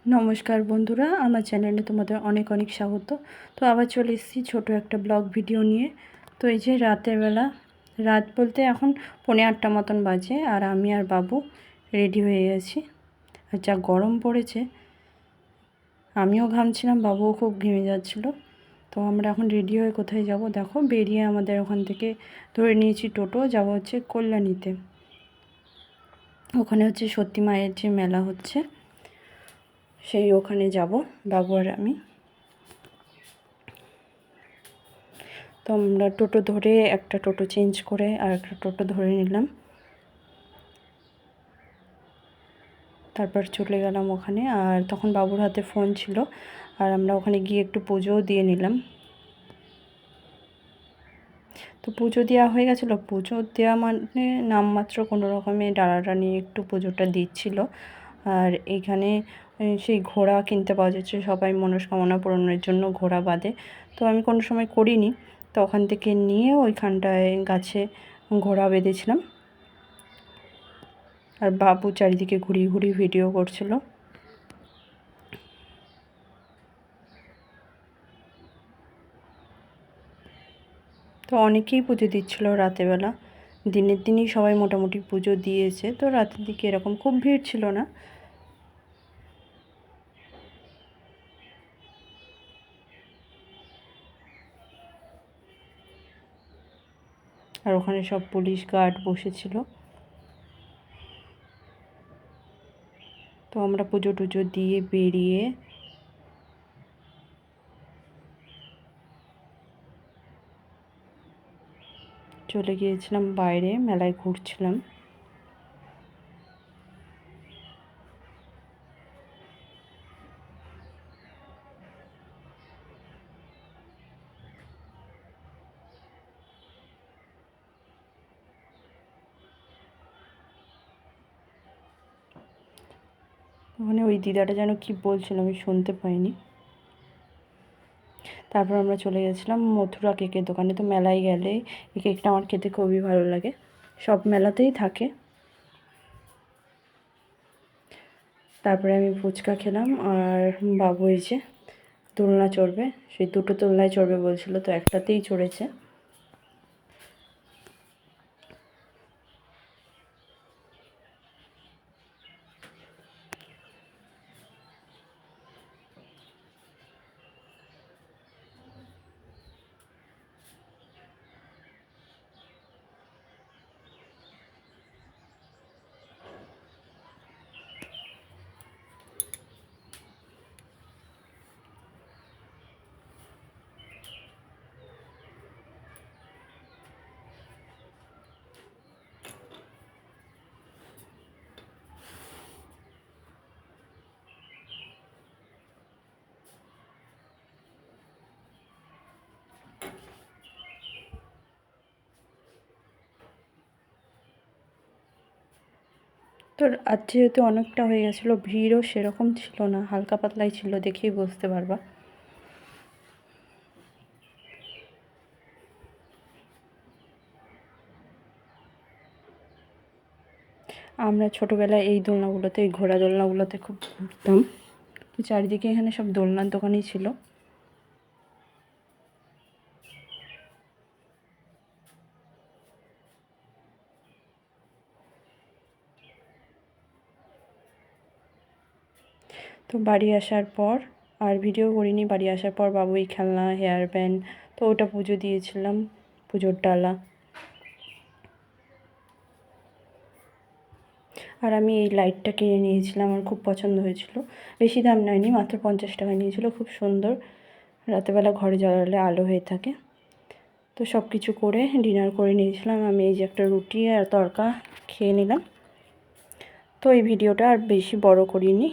নমস্কার বন্ধুরা, আমার চ্যানেলে তোমাদের অনেক অনেক স্বাগত। তো আবার চলে এসেছি ছোটো একটা ব্লগ ভিডিও নিয়ে। তো এই যে রাতের বেলা, রাত বলতে এখন 7:45 মতন বাজে, আর আমি আর বাবু রেডি হয়ে গেছি। আর যা গরম পড়েছে, আমিও ঘামছিলাম, বাবুও খুব ঘেমে যাচ্ছিলো। তো আমরা এখন রেডি হয়ে কোথায় যাব দেখো, বেরিয়ে আমাদের ওখান থেকে ধরে নিয়েছি টোটো, যাব হচ্ছে কল্যাণীতে। ওখানে হচ্ছে সত্যি মায়ের যে মেলা হচ্ছে, সেই ওখানে যাব বাবু আর আমি। তো আমরা টোটো ধরে একটা টোটো চেঞ্জ করে আর একটা টোটো ধরে নিলাম, তারপর চলে গেলাম ওখানে। আর তখন বাবুর হাতে ফোন ছিল, আর আমরা ওখানে গিয়ে একটু পুজোও দিয়ে নিলাম। তো পুজো দেওয়া হয়ে গেছিলো। পুজো দেওয়া মানে নামমাত্র কোনো রকমে ডালাটা নিয়ে একটু পুজোটা দিচ্ছিল। আর এইখানে সেই ঘোড়া কিনতে পাওয়া যাচ্ছে, সবাই মনস্কামনা পূরণের জন্য ঘোড়া বাঁধে। তো আমি কোনো সময় করিনি, তো ওখান থেকে নিয়ে ওইখানটায় গাছে ঘোড়া বেঁধেছিলাম। আর বাবু চারিদিকে ঘুরিয়ে ঘুরিয়ে ভিডিও করছিল। তো অনেকেই পুজো দিচ্ছিল রাতেরবেলা, দিনের দিনই সবাই মোটামুটি পুজো দিয়েছে। তো রাতের দিকে এরকম খুব ভিড় ছিল না। আর ওখানে সব পুলিশ গার্ড বসেছিল। তো আমরা পুজো টুজো দিয়ে বেরিয়ে চলে গিয়েছিলাম বাইরে, মেলায় ঘুরছিলাম। ওখানে ওই দিদাটা যেন কি বলছিল, আমি শুনতে পাইনি। তারপর আমরা চলে গেছিলাম মথুরা কেকের দোকানে। তো মেলায় গেলে এই কেকটা আমার খেতে খুবই ভালো লাগে, সব মেলাতেই থাকে। তারপরে আমি ফুচকা খেলাম, আর বাবু এই যে দোলনা চড়বে, সেই দুটো দোলনায় চড়বে বলছিল, তো একটাতেই চড়েছে। তো আজ যেহেতু অনেকটা হয়ে গেছিলো, ভিড়ও সেরকম ছিল না, হালকা পাতলাই ছিল, দেখেই বুঝতে পারবা। আমরা ছোটোবেলায় এই দোলনাগুলোতে, এই ঘোড়া দোলনাগুলোতে খুব ঘুরতাম। তো চারিদিকে এখানে সব দোলনার দোকানই ছিল। তো বাড়ি আসার পর আর ভিডিও করিনি। বাড়ি আসার পর বাবু এই খেলনা, হেয়ার ব্যান্ড, তো ওটা পুজো দিয়েছিলাম, পুজোর ডালা। আর আমি এই লাইটটা কিনে নিয়েছিলাম, আমার খুব পছন্দ হয়েছিল। বেশি দাম নেয়নি, মাত্র 50 টাকা নিয়েছিল। খুব সুন্দর, রাতেরবেলা ঘরে জ্বালালে আলো হয়ে থাকে। তো সব কিছু করে ডিনার করে নিয়েছিলাম। আমি এই যে একটা রুটি আর তড়কা খেয়ে নিলাম। তো এই ভিডিওটা আর বেশি বড় করিনি,